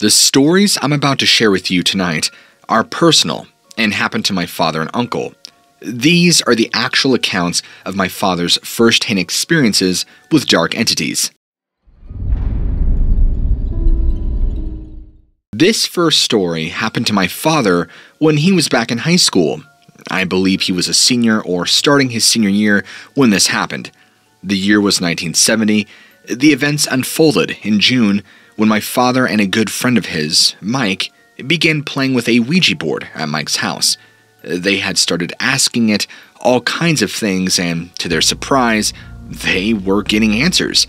The stories I'm about to share with you tonight are personal and happen to my father and uncle. These are the actual accounts of my father's first-hand experiences with dark entities. This first story happened to my father when he was back in high school. I believe he was a senior or starting his senior year when this happened. The year was 1970. The events unfolded in June when my father and a good friend of his, Mike, began playing with a Ouija board at Mike's house. They had started asking it all kinds of things, and to their surprise, they were getting answers.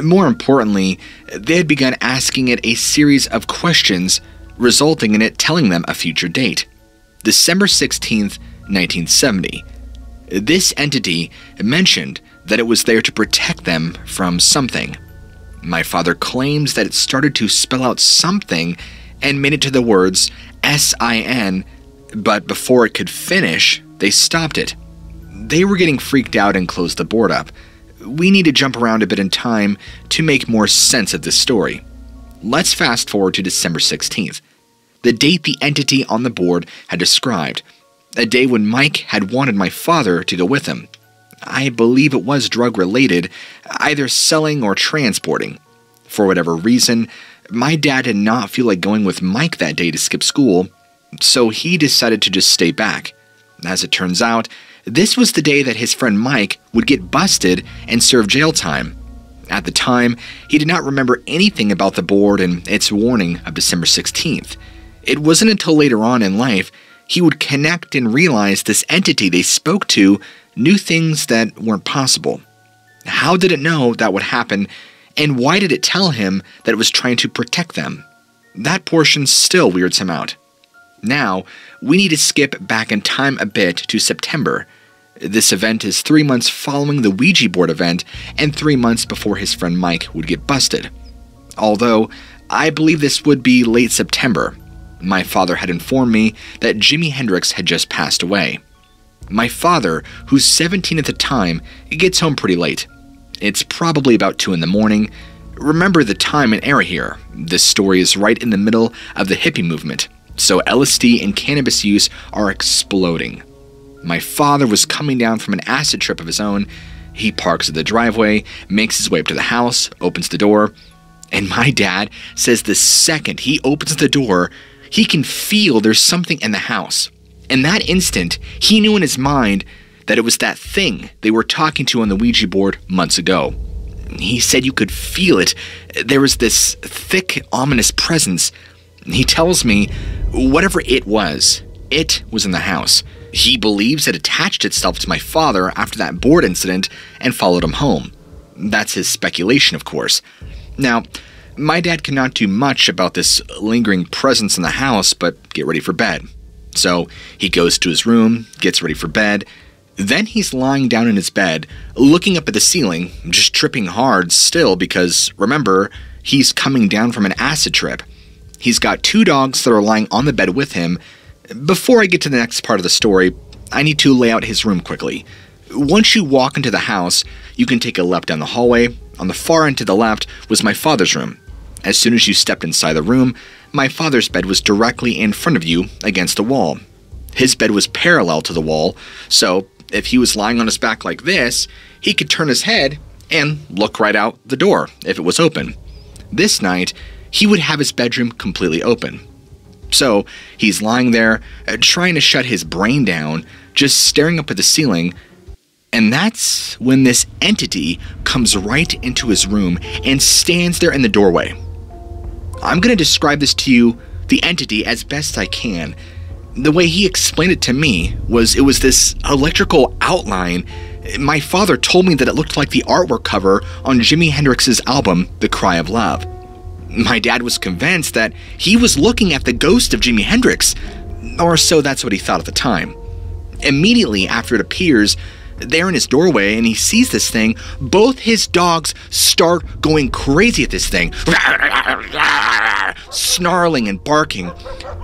More importantly, they had begun asking it a series of questions, resulting in it telling them a future date, December 16th, 1970. This entity mentioned that it was there to protect them from something. My father claims that it started to spell out something and made it to the words S-I-N, but before it could finish, they stopped it. They were getting freaked out and closed the board up. We need to jump around a bit in time to make more sense of this story. Let's fast forward to December 16th, the date the entity on the board had described, a day when Mike had wanted my father to go with him. I believe it was drug-related, either selling or transporting. For whatever reason, my dad did not feel like going with Mike that day to skip school, so he decided to just stay back. As it turns out, this was the day that his friend Mike would get busted and serve jail time. At the time, he did not remember anything about the board and its warning of December 16th. It wasn't until later on in life he would connect and realize this entity they spoke to knew things that weren't possible. How did it know that would happen, and why did it tell him that it was trying to protect them? That portion still weirds him out. Now, we need to skip back in time a bit to September. This event is 3 months following the Ouija board event and 3 months before his friend Mike would get busted. Although, I believe this would be late September. My father had informed me that Jimi Hendrix had just passed away. My father, who's 17 at the time, gets home pretty late. It's probably about 2 in the morning. Remember the time and era here. This story is right in the middle of the hippie movement, so LSD and cannabis use are exploding. My father was coming down from an acid trip of his own. He parks at the driveway, makes his way up to the house, opens the door, and my dad says the second he opens the door, he can feel there's something in the house. In that instant, he knew in his mind that it was that thing they were talking to on the Ouija board months ago. He said you could feel it. There was this thick, ominous presence. He tells me whatever it was in the house. He believes it attached itself to my father after that board incident and followed him home. That's his speculation, of course. Now, my dad cannot do much about this lingering presence in the house but get ready for bed. So he goes to his room, gets ready for bed. Then he's lying down in his bed, looking up at the ceiling, just tripping hard still because, remember, he's coming down from an acid trip. He's got 2 dogs that are lying on the bed with him. Before I get to the next part of the story, I need to lay out his room quickly. Once you walk into the house, you can take a left down the hallway. On the far end to the left was my father's room. As soon as you stepped inside the room, my father's bed was directly in front of you against a wall. His bed was parallel to the wall, so if he was lying on his back like this, he could turn his head and look right out the door if it was open. This night, he would have his bedroom completely open. So he's lying there, trying to shut his brain down, just staring up at the ceiling, and that's when this entity comes right into his room and stands there in the doorway. I'm going to describe this to you, the entity, as best I can. The way he explained it to me was it was this electrical outline. My father told me that it looked like the artwork cover on Jimi Hendrix's album, The Cry of Love. My dad was convinced that he was looking at the ghost of Jimi Hendrix, or so that's what he thought at the time. Immediately after it appears, there in his doorway and he sees this thing, both his dogs start going crazy at this thing, snarling and barking.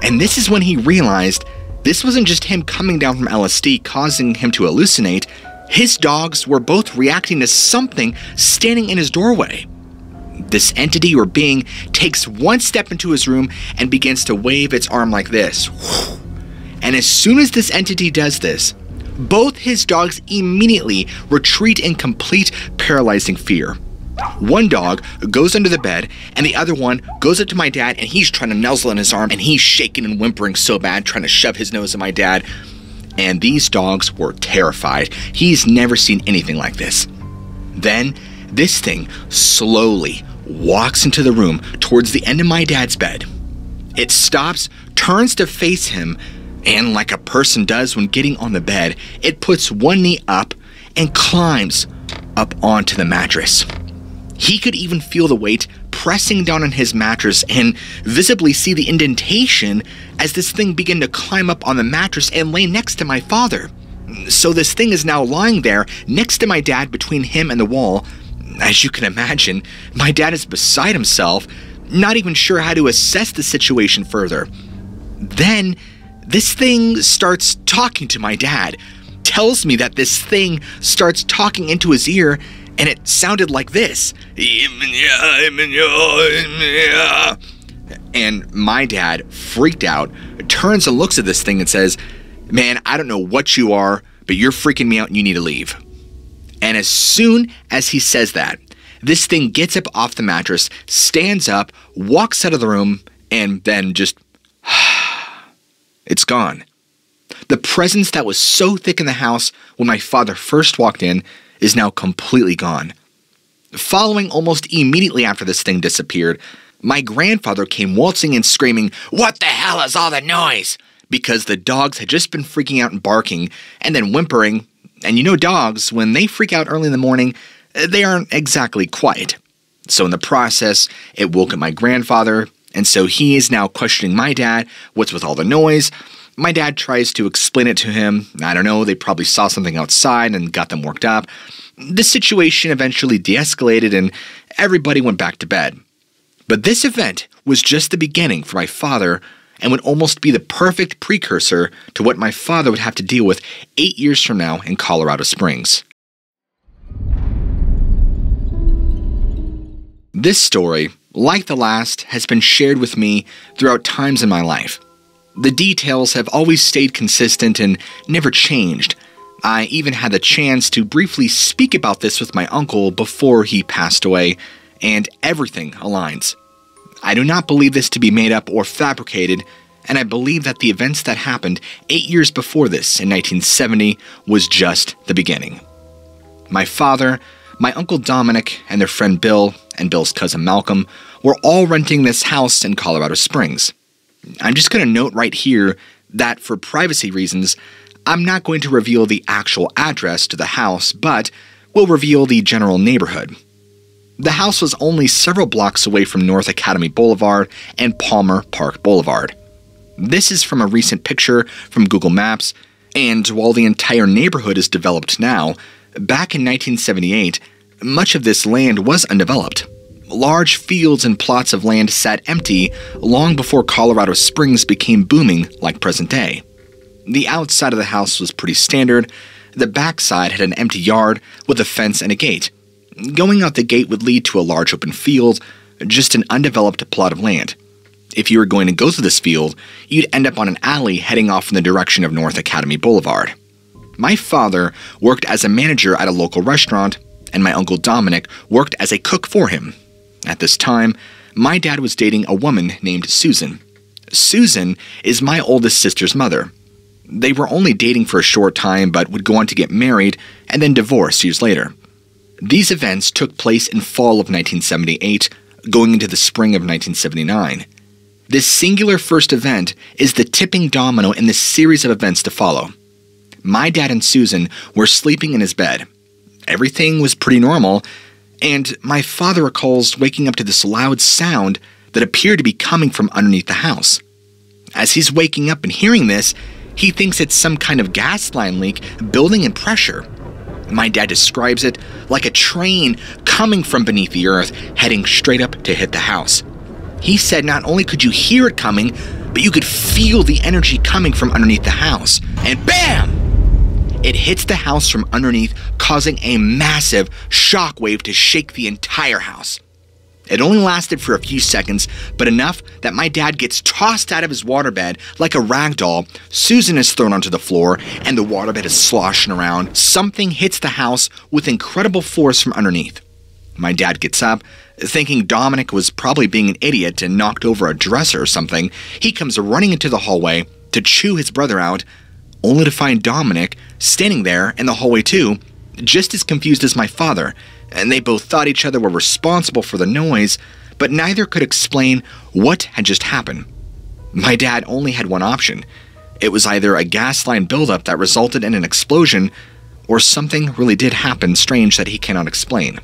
And this is when he realized this wasn't just him coming down from LSD causing him to hallucinate. His dogs were both reacting to something standing in his doorway. This entity or being takes one step into his room and begins to wave its arm like this. And as soon as this entity does this, both his dogs immediately retreat in complete paralyzing fear. One dog goes under the bed, and the other one goes up to my dad, and he's trying to nuzzle in his arm, and he's shaking and whimpering so bad, trying to shove his nose in my dad. And these dogs were terrified. He's never seen anything like this. Then, this thing slowly walks into the room towards the end of my dad's bed. It stops, turns to face him, and like a person does when getting on the bed, it puts one knee up and climbs up onto the mattress. He could even feel the weight pressing down on his mattress and visibly see the indentation as this thing began to climb up on the mattress and lay next to my father. So this thing is now lying there next to my dad between him and the wall. As you can imagine, my dad is beside himself, not even sure how to assess the situation further. Then, this thing starts talking to my dad, tells me that this thing starts talking into his ear, and it sounded like this. And my dad, freaked out, turns and looks at this thing and says, "Man, I don't know what you are, but you're freaking me out and you need to leave." And as soon as he says that, this thing gets up off the mattress, stands up, walks out of the room, and then just, it's gone. The presence that was so thick in the house when my father first walked in is now completely gone. Following almost immediately after this thing disappeared, my grandfather came waltzing in screaming, "What the hell is all the noise?" Because the dogs had just been freaking out and barking and then whimpering. And you know dogs, when they freak out early in the morning, they aren't exactly quiet. So in the process, it woke up my grandfather, and so he is now questioning my dad, what's with all the noise? My dad tries to explain it to him. I don't know, they probably saw something outside and got them worked up. The situation eventually de-escalated and everybody went back to bed. But this event was just the beginning for my father and would almost be the perfect precursor to what my father would have to deal with 8 years from now in Colorado Springs. This story, like the last, has been shared with me throughout times in my life. The details have always stayed consistent and never changed. I even had the chance to briefly speak about this with my uncle before he passed away, and everything aligns. I do not believe this to be made up or fabricated, and I believe that the events that happened 8 years before this, in 1970, was just the beginning. My father, my uncle Dominick, and their friend Bill, and Bill's cousin Malcolm, were all renting this house in Colorado Springs. I'm just going to note right here that for privacy reasons, I'm not going to reveal the actual address to the house, but will reveal the general neighborhood. The house was only several blocks away from North Academy Boulevard and Palmer Park Boulevard. This is from a recent picture from Google Maps, and while the entire neighborhood is developed now, back in 1978, much of this land was undeveloped. Large fields and plots of land sat empty long before Colorado Springs became booming like present day. The outside of the house was pretty standard. The backside had an empty yard with a fence and a gate. Going out the gate would lead to a large open field, just an undeveloped plot of land. If you were going to go through this field, you'd end up on an alley heading off in the direction of North Academy Boulevard. My father worked as a manager at a local restaurant, and my uncle Dominick worked as a cook for him. At this time, my dad was dating a woman named Susan. Susan is my oldest sister's mother. They were only dating for a short time but would go on to get married and then divorce years later. These events took place in fall of 1978, going into the spring of 1979. This singular first event is the tipping domino in the series of events to follow. My dad and Susan were sleeping in his bed. Everything was pretty normal, and my father recalls waking up to this loud sound that appeared to be coming from underneath the house. As he's waking up and hearing this, he thinks it's some kind of gas line leak building in pressure. My dad describes it like a train coming from beneath the earth, heading straight up to hit the house. He said not only could you hear it coming, but you could feel the energy coming from underneath the house. And BAM! It hits the house from underneath, causing a massive shockwave to shake the entire house. It only lasted for a few seconds, but enough that my dad gets tossed out of his waterbed like a rag doll. Susan is thrown onto the floor, and the waterbed is sloshing around. Something hits the house with incredible force from underneath. My dad gets up, thinking Dominick was probably being an idiot and knocked over a dresser or something. He comes running into the hallway to chew his brother out, only to find Dominick standing there in the hallway too, just as confused as my father. And they both thought each other were responsible for the noise, but neither could explain what had just happened. My dad only had one option. It was either a gas line buildup that resulted in an explosion, or something really did happen strange that he cannot explain.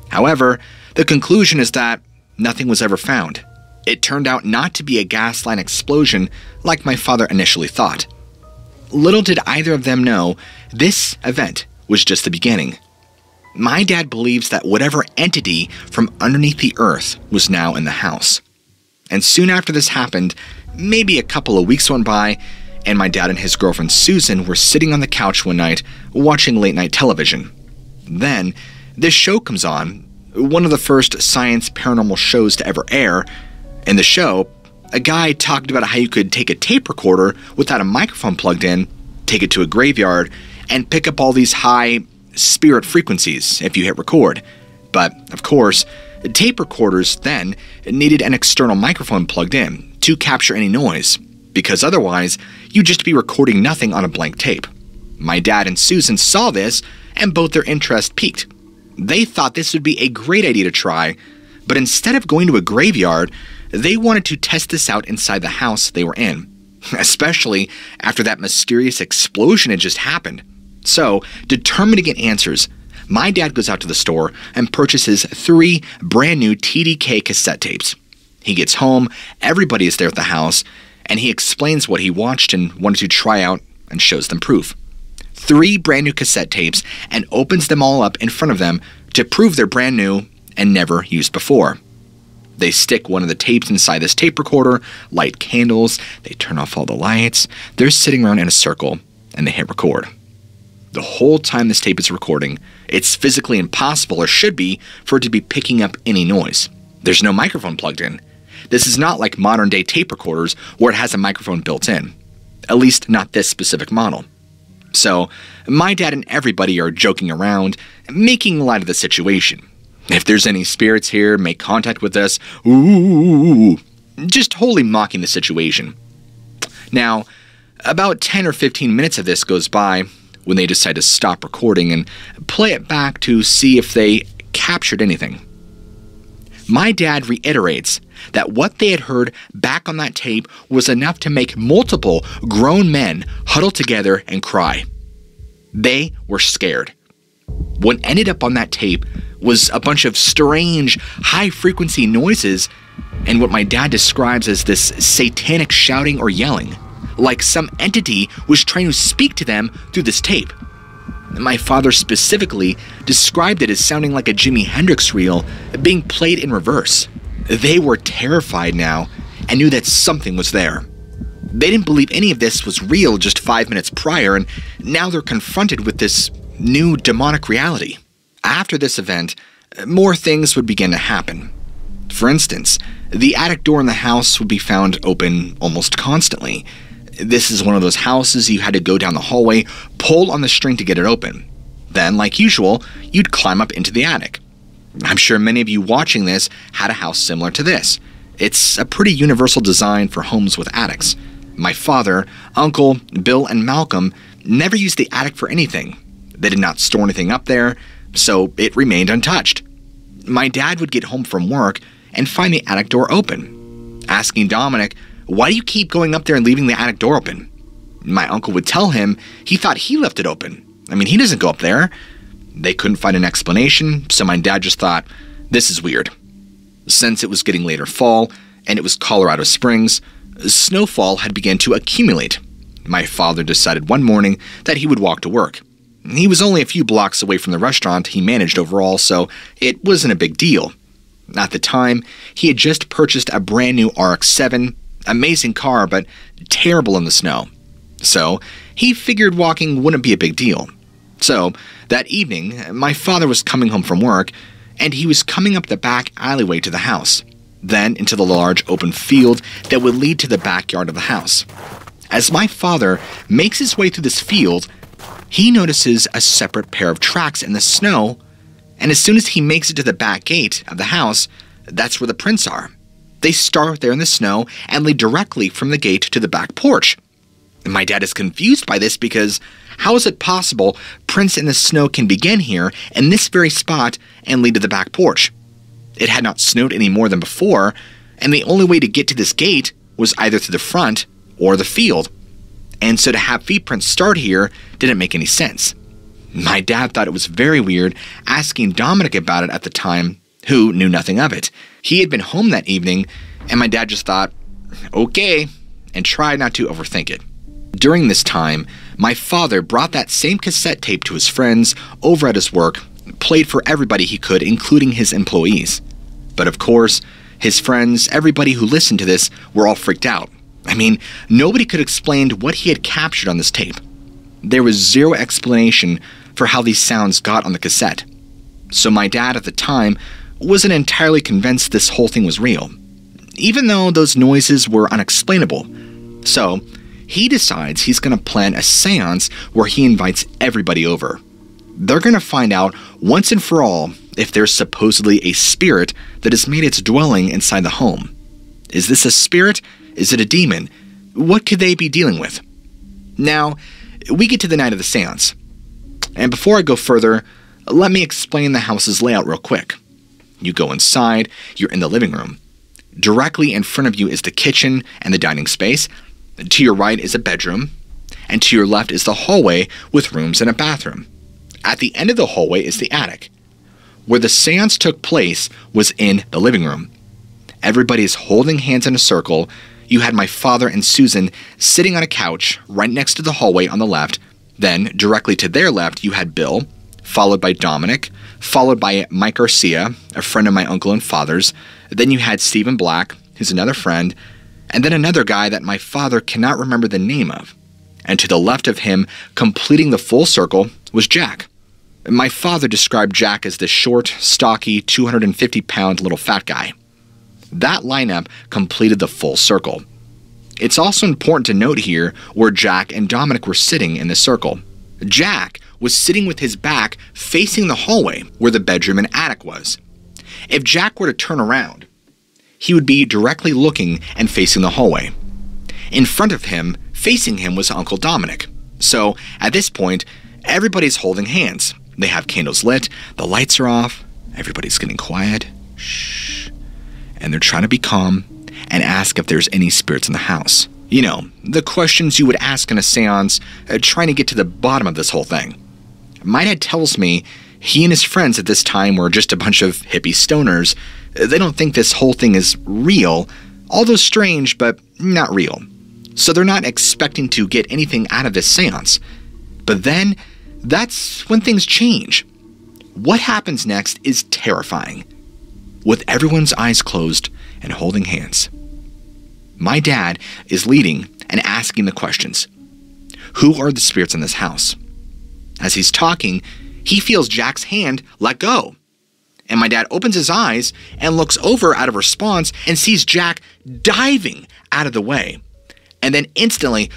However, the conclusion is that nothing was ever found. It turned out not to be a gas line explosion like my father initially thought. Little did either of them know, this event was just the beginning. My dad believes that whatever entity from underneath the earth was now in the house. And soon after this happened, maybe a couple of weeks went by, and my dad and his girlfriend Susan were sitting on the couch one night watching late night television. Then, this show comes on, one of the first science paranormal shows to ever air. In the show, a guy talked about how you could take a tape recorder without a microphone plugged in, take it to a graveyard, and pick up all these high spirit frequencies if you hit record. But, of course, tape recorders then needed an external microphone plugged in to capture any noise, because otherwise you'd just be recording nothing on a blank tape. My dad and Susan saw this, and both their interest piqued. They thought this would be a great idea to try, but instead of going to a graveyard, they wanted to test this out inside the house they were in, especially after that mysterious explosion had just happened. So, determined to get answers, my dad goes out to the store and purchases 3 brand new TDK cassette tapes. He gets home, everybody is there at the house, and he explains what he watched and wanted to try out and shows them proof. 3 brand new cassette tapes and opens them all up in front of them to prove they're brand new and never used before. They stick one of the tapes inside this tape recorder, light candles, they turn off all the lights, they're sitting around in a circle, and they hit record. The whole time this tape is recording, it's physically impossible, or should be, for it to be picking up any noise. There's no microphone plugged in. This is not like modern day tape recorders where it has a microphone built in. At least not this specific model. So, my dad and everybody are joking around, making light of the situation. If there's any spirits here, make contact with us. Ooh, just wholly mocking the situation. Now, about 10 or 15 minutes of this goes by when they decide to stop recording and play it back to see if they captured anything. My dad reiterates that what they had heard back on that tape was enough to make multiple grown men huddle together and cry. They were scared. What ended up on that tape was a bunch of strange, high-frequency noises and what my dad describes as this satanic shouting or yelling, like some entity was trying to speak to them through this tape. My father specifically described it as sounding like a Jimi Hendrix reel being played in reverse. They were terrified now and knew that something was there. They didn't believe any of this was real just 5 minutes prior, and now they're confronted with this new demonic reality. After this event, more things would begin to happen. For instance, the attic door in the house would be found open almost constantly. This is one of those houses you had to go down the hallway, pull on the string to get it open. Then, like usual, you'd climb up into the attic. I'm sure many of you watching this had a house similar to this. It's a pretty universal design for homes with attics. My father, uncle, Bill, and Malcolm never used the attic for anything. They did not store anything up there, so it remained untouched. My dad would get home from work and find the attic door open, asking Dominick, "Why do you keep going up there and leaving the attic door open?" My uncle would tell him he thought he left it open. I mean, he doesn't go up there. They couldn't find an explanation, so my dad just thought, this is weird. Since it was getting later fall, and it was Colorado Springs, snowfall had begun to accumulate. My father decided one morning that he would walk to work. He was only a few blocks away from the restaurant he managed overall, so it wasn't a big deal. At the time, he had just purchased a brand new RX-7, amazing car, but terrible in the snow. So, he figured walking wouldn't be a big deal. So, that evening, my father was coming home from work, and he was coming up the back alleyway to the house, then into the large open field that would lead to the backyard of the house. As my father makes his way through this field, he notices a separate pair of tracks in the snow, and as soon as he makes it to the back gate of the house, that's where the prints are. They start there in the snow and lead directly from the gate to the back porch. And my dad is confused by this because how is it possible prints in the snow can begin here in this very spot and lead to the back porch? It had not snowed any more than before, and the only way to get to this gate was either through the front or the field. And so to have footprints start here didn't make any sense. My dad thought it was very weird, asking Dominick about it at the time, who knew nothing of it. He had been home that evening, and my dad just thought, okay, and tried not to overthink it. During this time, my father brought that same cassette tape to his friends over at his work, played for everybody he could, including his employees. But of course, his friends, everybody who listened to this, were all freaked out. I mean, nobody could explain what he had captured on this tape. There was zero explanation for how these sounds got on the cassette. So my dad at the time wasn't entirely convinced this whole thing was real, even though those noises were unexplainable. So he decides he's going to plan a seance where he invites everybody over. They're going to find out once and for all if there's supposedly a spirit that has made its dwelling inside the home. Is this a spirit? Is it a demon? What could they be dealing with? Now, we get to the night of the seance. And before I go further, let me explain the house's layout real quick. You go inside, you're in the living room. Directly in front of you is the kitchen and the dining space. To your right is a bedroom, and to your left is the hallway with rooms and a bathroom. At the end of the hallway is the attic. Where the seance took place was in the living room. Everybody is holding hands in a circle. You had my father and Susan sitting on a couch right next to the hallway on the left. Then, directly to their left, you had Bill, followed by Dominick, followed by Mike Garcia, a friend of my uncle and father's. Then you had Stephen Black, who's another friend, and then another guy that my father cannot remember the name of. And to the left of him, completing the full circle, was Jack. My father described Jack as the short, stocky, 250-pound little fat guy. That lineup completed the full circle. It's also important to note here where Jack and Dominick were sitting in the circle. Jack was sitting with his back facing the hallway where the bedroom and attic was. If Jack were to turn around, he would be directly looking and facing the hallway. In front of him, facing him, was Uncle Dominick. So, at this point, everybody's holding hands. They have candles lit, the lights are off, everybody's getting quiet, shh, and they're trying to be calm and ask if there's any spirits in the house. You know, the questions you would ask in a seance, trying to get to the bottom of this whole thing. My dad tells me he and his friends at this time were just a bunch of hippie stoners. They don't think this whole thing is real, although strange, but not real. So they're not expecting to get anything out of this seance. But then, that's when things change. What happens next is terrifying. With everyone's eyes closed and holding hands, my dad is leading and asking the questions. Who are the spirits in this house? As he's talking, he feels Jack's hand let go. And my dad opens his eyes and looks over out of response and sees Jack diving out of the way. And then instantly,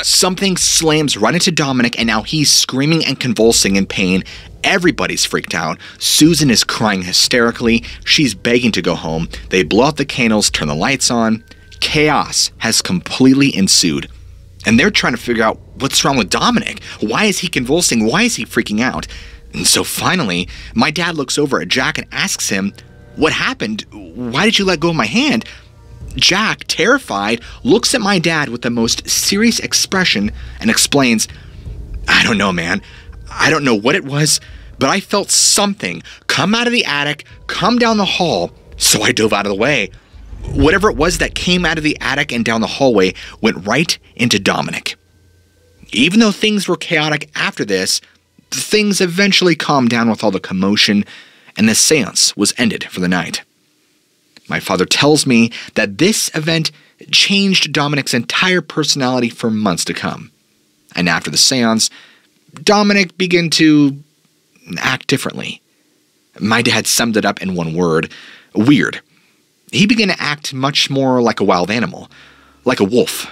something slams right into Dominick, and now he's screaming and convulsing in pain. Everybody's freaked out. Susan is crying hysterically. She's begging to go home. They blow out the candles, turn the lights on. Chaos has completely ensued. And they're trying to figure out what's wrong with Dominick. Why is he convulsing? Why is he freaking out? And so finally, my dad looks over at Jack and asks him, "What happened? Why did you let go of my hand?" Jack, terrified, looks at my dad with the most serious expression and explains, "I don't know, man. I don't know what it was, but I felt something come out of the attic, come down the hall, so I dove out of the way. Whatever it was that came out of the attic and down the hallway went right into Dominick." Even though things were chaotic after this, things eventually calmed down with all the commotion, and the seance was ended for the night. My father tells me that this event changed Dominick's entire personality for months to come. And after the seance, Dominick began to act differently. My dad summed it up in one word: weird. He began to act much more like a wild animal, like a wolf.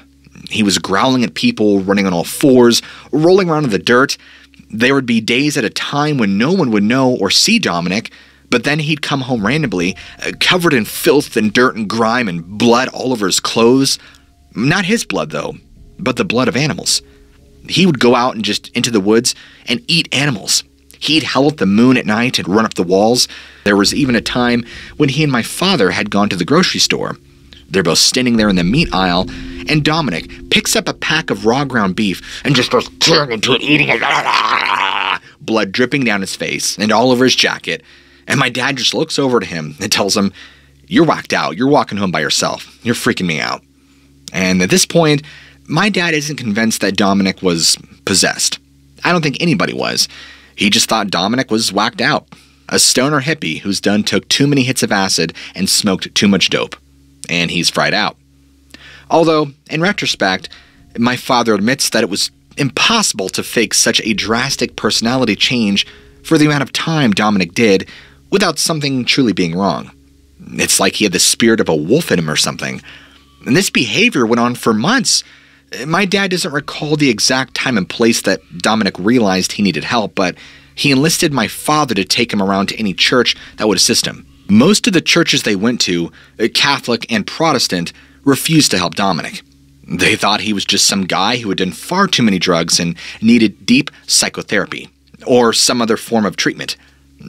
He was growling at people, running on all fours, rolling around in the dirt. There would be days at a time when no one would know or see Dominick, but then he'd come home randomly, covered in filth and dirt and grime and blood all over his clothes. Not his blood, though, but the blood of animals. He would go out and just into the woods and eat animals. He'd howl at the moon at night and run up the walls. There was even a time when he and my father had gone to the grocery store. They're both standing there in the meat aisle, and Dominick picks up a pack of raw ground beef and just starts tearing into it, eating it. Blood dripping down his face and all over his jacket. And my dad just looks over to him and tells him, "You're whacked out. You're walking home by yourself. You're freaking me out." And at this point, my dad isn't convinced that Dominick was possessed. I don't think anybody was. He just thought Dominick was whacked out. A stoner hippie who's took too many hits of acid and smoked too much dope. And he's fried out. Although, in retrospect, my father admits that it was impossible to fake such a drastic personality change for the amount of time Dominick did without something truly being wrong. It's like he had the spirit of a wolf in him or something. And this behavior went on for months. My dad doesn't recall the exact time and place that Dominick realized he needed help, but he enlisted my father to take him around to any church that would assist him. Most of the churches they went to, Catholic and Protestant, refused to help Dominick. They thought he was just some guy who had done far too many drugs and needed deep psychotherapy, or some other form of treatment.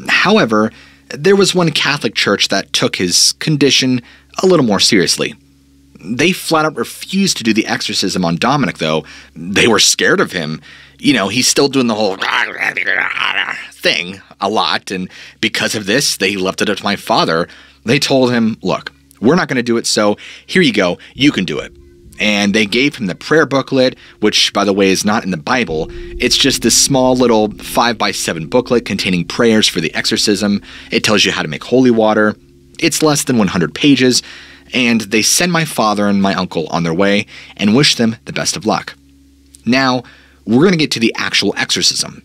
However, there was one Catholic church that took his condition a little more seriously. They flat out refused to do the exorcism on Dominick, though. They were scared of him. You know, he's still doing the whole thing a lot, and because of this, they left it up to my father. They told him, "Look, we're not going to do it, so here you go, you can do it." And they gave him the prayer booklet, which, by the way, is not in the Bible. It's just this small little 5x7 booklet containing prayers for the exorcism. It tells you how to make holy water. It's less than 100 pages, and they send my father and my uncle on their way and wish them the best of luck. Now, we're going to get to the actual exorcism.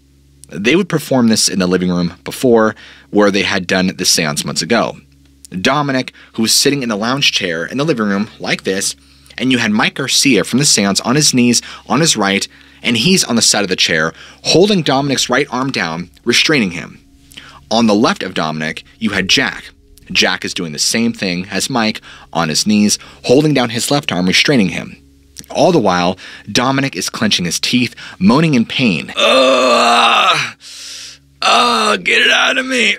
They would perform this in the living room before, where they had done the seance months ago. Dominick, who was sitting in the lounge chair in the living room like this, and you had Mike Garcia from the seance on his knees on his right, and he's on the side of the chair, holding Dominick's right arm down, restraining him. On the left of Dominick, you had Jack. Jack is doing the same thing as Mike, on his knees, holding down his left arm, restraining him. All the while, Dominick is clenching his teeth, moaning in pain. Get it out of me.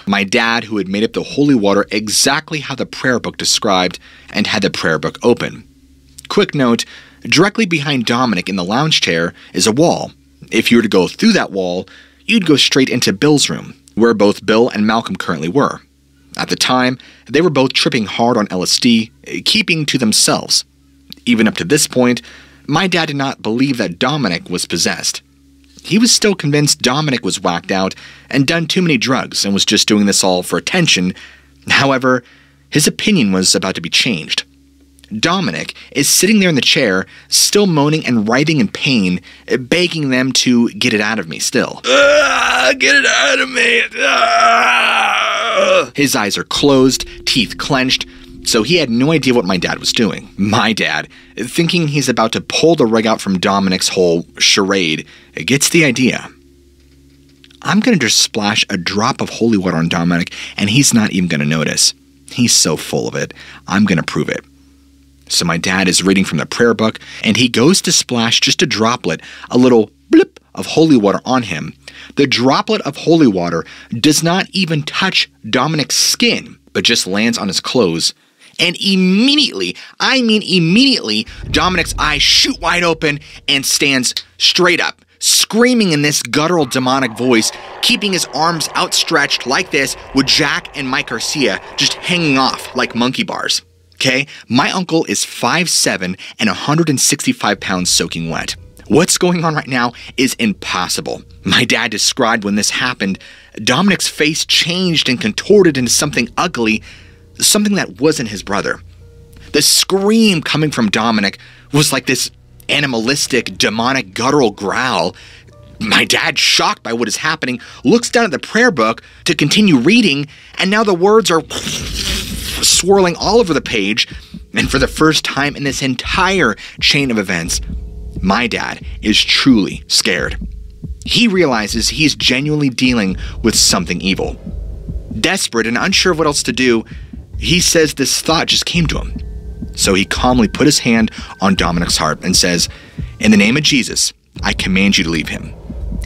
My dad, who had made up the holy water exactly how the prayer book described, and had the prayer book open. Quick note, directly behind Dominick in the lounge chair is a wall. If you were to go through that wall, you'd go straight into Bill's room, where both Bill and Malcolm currently were. At the time, they were both tripping hard on LSD, keeping to themselves. Even up to this point, my dad did not believe that Dominick was possessed. He was still convinced Dominick was whacked out and done too many drugs and was just doing this all for attention. However, his opinion was about to be changed. Dominick is sitting there in the chair, still moaning and writhing in pain, begging them to get it out of me still. Get it out of me! His eyes are closed, teeth clenched, so he had no idea what my dad was doing. My dad, thinking he's about to pull the rug out from Dominick's whole charade, gets the idea. I'm going to just splash a drop of holy water on Dominick, and he's not even going to notice. He's so full of it. I'm going to prove it. So my dad is reading from the prayer book, and he goes to splash just a droplet, a little blip of holy water on him. The droplet of holy water does not even touch Dominick's skin, but just lands on his clothes. And immediately, I mean immediately, Dominick's eyes shoot wide open and stands straight up, screaming in this guttural demonic voice, keeping his arms outstretched like this, with Jack and Mike Garcia just hanging off like monkey bars. Okay, my uncle is 5'7" and 165 pounds soaking wet. What's going on right now is impossible. My dad described when this happened, Dominick's face changed and contorted into something ugly, something that wasn't his brother. The scream coming from Dominick was like this animalistic, demonic, guttural growl, My dad, shocked by what is happening, looks down at the prayer book to continue reading, and now the words are swirling all over the page, and for the first time in this entire chain of events, my dad is truly scared. He realizes he's genuinely dealing with something evil. Desperate and unsure of what else to do, he says this thought just came to him. So he calmly put his hand on Dominick's heart and says, "In the name of Jesus, I command you to leave him."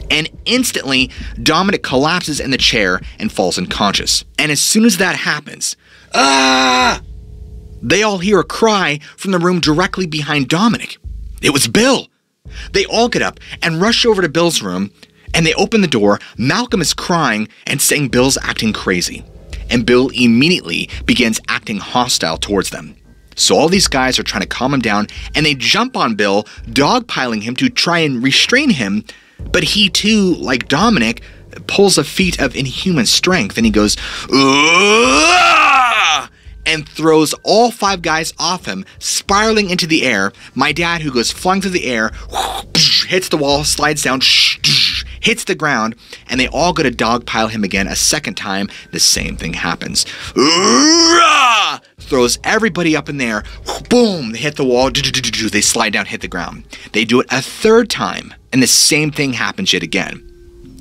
And instantly, Dominick collapses in the chair and falls unconscious. And as soon as that happens, they all hear a cry from the room directly behind Dominick. It was Bill. They all get up and rush over to Bill's room, and they open the door. Malcolm is crying and saying Bill's acting crazy. And Bill immediately begins acting hostile towards them. So all these guys are trying to calm him down, and they jump on Bill, dogpiling him to try and restrain him. But he too, like Dominick, pulls a feat of inhuman strength, and he goes, "Ugh!" and throws all 5 guys off him, spiraling into the air. My dad, who goes flying through the air, hits the wall, slides down, hits the ground, and they all go to dogpile him again a second time. The same thing happens. Ugh! Throws everybody up in there. Boom! They hit the wall. They slide down, hit the ground. They do it a third time, and the same thing happens yet again.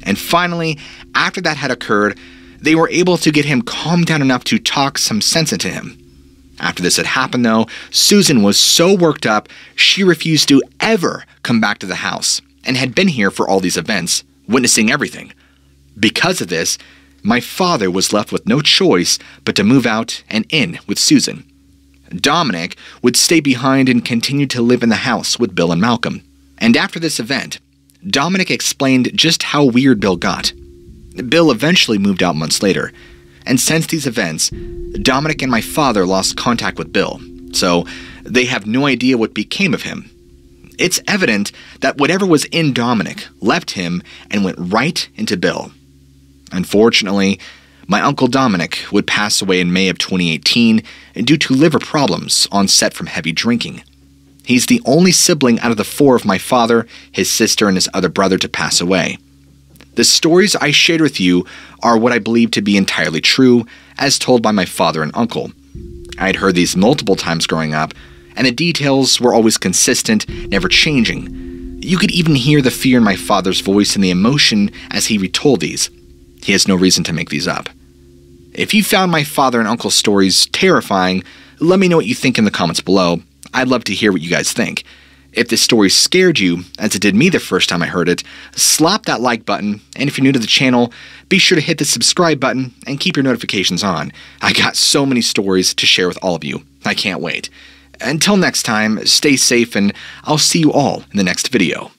And finally, after that had occurred, they were able to get him calmed down enough to talk some sense into him. After this had happened, though, Susan was so worked up, she refused to ever come back to the house and had been here for all these events, witnessing everything. Because of this, my father was left with no choice but to move out and in with Susan. Dominick would stay behind and continue to live in the house with Bill and Malcolm. And after this event, Dominick explained just how weird Bill got. Bill eventually moved out months later, and since these events, Dominick and my father lost contact with Bill, so they have no idea what became of him. It's evident that whatever was in Dominick left him and went right into Bill. Unfortunately, my uncle Dominick would pass away in May of 2018 due to liver problems onset from heavy drinking. He's the only sibling out of the 4 of my father, his sister, and his other brother to pass away. The stories I shared with you are what I believe to be entirely true, as told by my father and uncle. I had heard these multiple times growing up, and the details were always consistent, never changing. You could even hear the fear in my father's voice and the emotion as he retold these. He has no reason to make these up. If you found my father and uncle's stories terrifying, let me know what you think in the comments below. I'd love to hear what you guys think. If this story scared you, as it did me the first time I heard it, slap that like button, and if you're new to the channel, be sure to hit the subscribe button and keep your notifications on. I got so many stories to share with all of you. I can't wait. Until next time, stay safe, and I'll see you all in the next video.